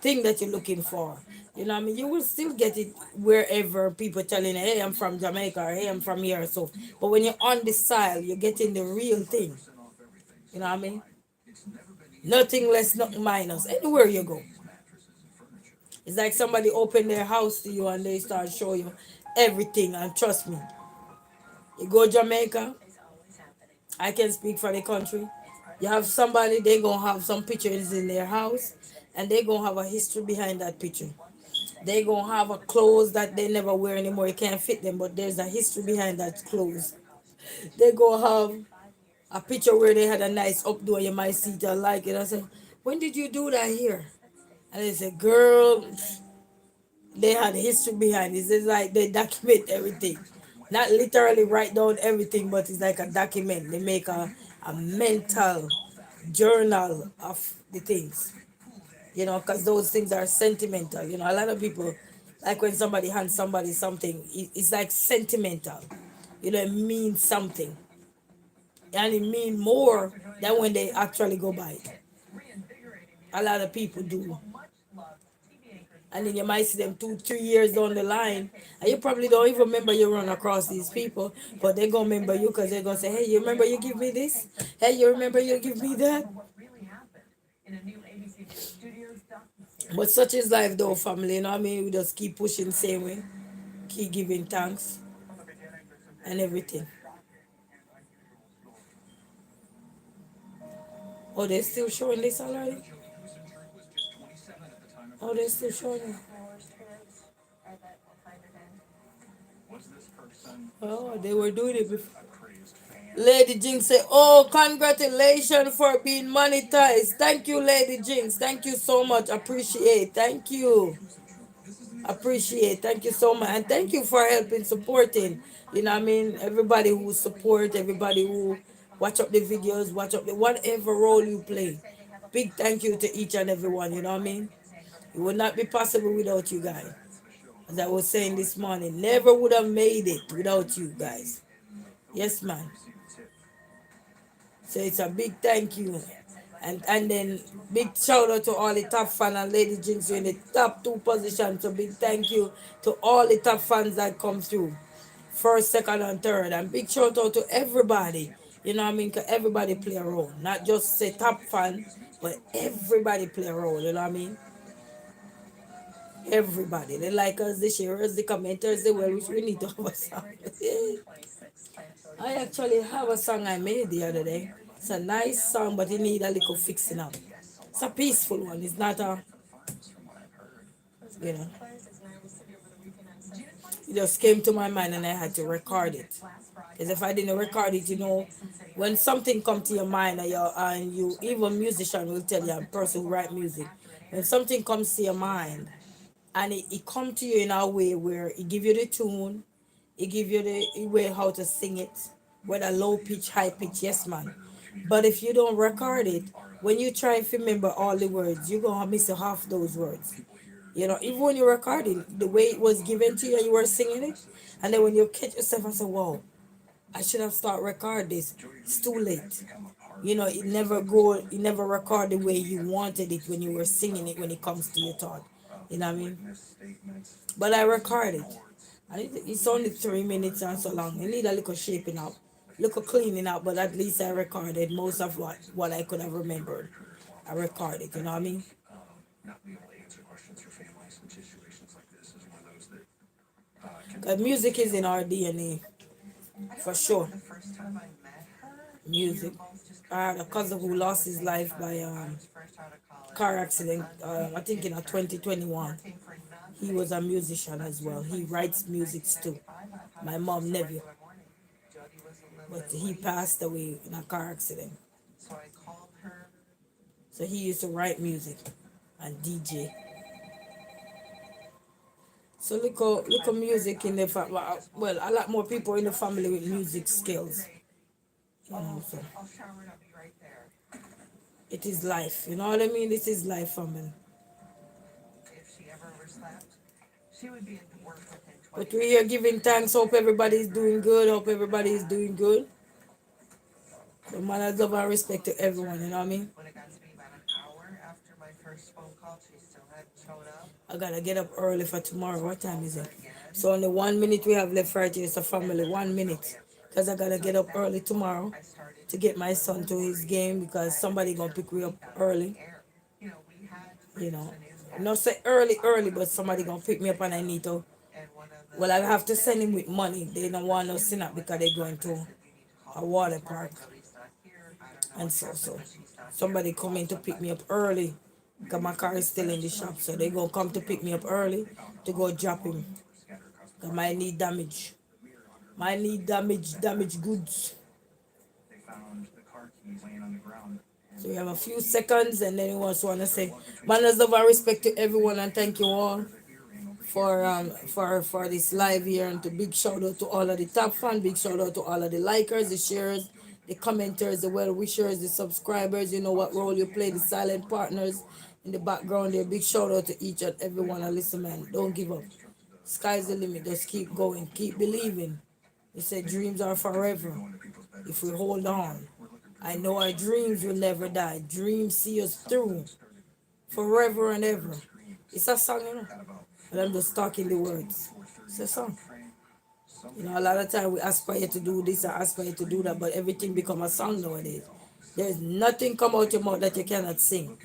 thing that you're looking for. You know what I mean? You will still get it wherever people telling you, hey, I'm from Jamaica or hey, I'm from here. So, but when you're on the soil, you're getting the real thing. You know what I mean? Nothing less, nothing minus. Anywhere you go. It's like somebody open their house to you and they start showing you everything. And trust me, you go Jamaica, I can speak for the country. You have somebody, they gonna have some pictures in their house and they gonna have a history behind that picture. They gonna have a clothes that they never wear anymore. You can't fit them, but there's a history behind that clothes. They gonna have a picture where they had a nice updo. You might see it and like it. I said, when did you do that here? And they said, girl, they had history behind it. It's like they document everything. Not literally write down everything, but it's like a document. They make a mental journal of the things, because those things are sentimental. A lot of people, like when somebody hands somebody something, it's like sentimental. It means something. And it means more than when they actually go by it. A lot of people do. And then you might see them 2 3 years down the line, and you probably don't even remember you run across these people, but they're gonna remember you because they're gonna say, hey, you remember you give me this? Hey, you remember you give me that? But such is life though, family, I mean? We just keep pushing the same way, keep giving thanks and everything. Oh, they're still showing this already? Oh, they're still showing it. Oh, they were doing it before. Lady Jinx say, oh, congratulations for being monetized. Thank you, Lady Jinx. Thank you so much. Appreciate. Thank you. Appreciate. Thank you so much. And thank you for helping, supporting. Everybody who support, everybody who watch up the videos, watch up the whatever role you play. Big thank you to each and every one, It would not be possible without you guys. As I was saying this morning, never would have made it without you guys. Yes, man. So it's a big thank you. And then big shout out to all the top fans and Lady Jinx in the top two positions. So big thank you to all the top fans that come through. First, second, and third. And big shout out to everybody. You know what I mean? 'Cause everybody play a role. Not just say top fan, but everybody play a role. You know what I mean? Everybody. They like us, the sharers, the commenters, the well, which we need to have a song. I actually have a song I made the other day. It's a nice song, but it need a little fixing up. It's a peaceful one. It's not a, you know, it just came to my mind and I had to record it. Because if I didn't record it, when something come to your mind and you even musician will tell you, a person who write music, when something comes to your mind and it come to you in a way where it give you the tune, it give you the way how to sing it, whether low pitch, high pitch, yes man. But if you don't record it, when you try to remember all the words, you're gonna miss half those words. Even when you're recording, the way it was given to you, you were singing it, and then when you catch yourself and say, "Wow, I should have started record this." It's too late. It never record the way you wanted it when you were singing it when it comes to your thought. You know what I mean? But I record it. And it's only 3 minutes and so long. It need a little shaping up, little cleaning up, but at least I recorded most of what I could have remembered. I recorded, you know what I mean? Because music is in our DNA, for sure. Music. I had a cousin who lost his life by car accident, I think in a 2021. He was a musician as well. He writes music too. My mom nephew. But he passed away in a car accident. So he used to write music and DJ. So look at music in the family. Well, a lot more people in the family with music skills. So it is life. You know what I mean? This is life, family. But we are giving thanks. Hope everybody is doing good. Hope everybody is doing good. So man, love and respect to everyone. You know what I mean? I gotta get up early for tomorrow. What time is it? So only 1 minute we have left right here. It's a family. 1 minute. Because I gotta get up early tomorrow to get my son to his game because somebody gonna pick me up early. You know. Not say early, but somebody gonna pick me up and I need to. Well, I have to send him with money. They don't want no synap because they're going to a water park. And so somebody coming to pick me up early because my car is still in the shop. So they gonna come to pick me up early to go drop him. Cause might need damage. Might need damage goods. So we have a few seconds and then we also want to say manners of our respect to everyone and thank you all for this live here, and to big shout out to all of the top fan, big shout out to all of the likers, the sharers, the commenters, the well wishers, the subscribers. You know what role you play, the silent partners in the background there. Big shout out to each and every one. And listen, man, don't give up. Sky's the limit. Just keep going, keep believing. They say dreams are forever if we hold on. I know our dreams will never die. Dreams see us through forever and ever. It's a song, you know. But I'm just talking the words. It's a song. You know, a lot of time we aspire to do this and aspire to do that, but everything become a song nowadays. There's nothing come out your mouth that you cannot sing.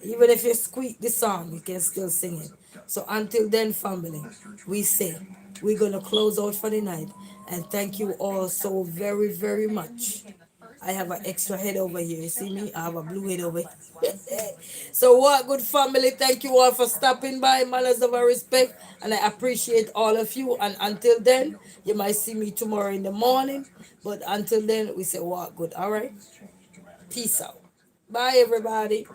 Even if you squeak the song, you can still sing it. So until then, family, we say we're gonna close out for the night. And thank you all so very, very much. I have an extra head over here. You see me? I have a blue head over here. So what good family, thank you all for stopping by. Manners of our respect. And I appreciate all of you. And until then, you might see me tomorrow in the morning. But until then, we say what good. All right? Peace out. Bye everybody.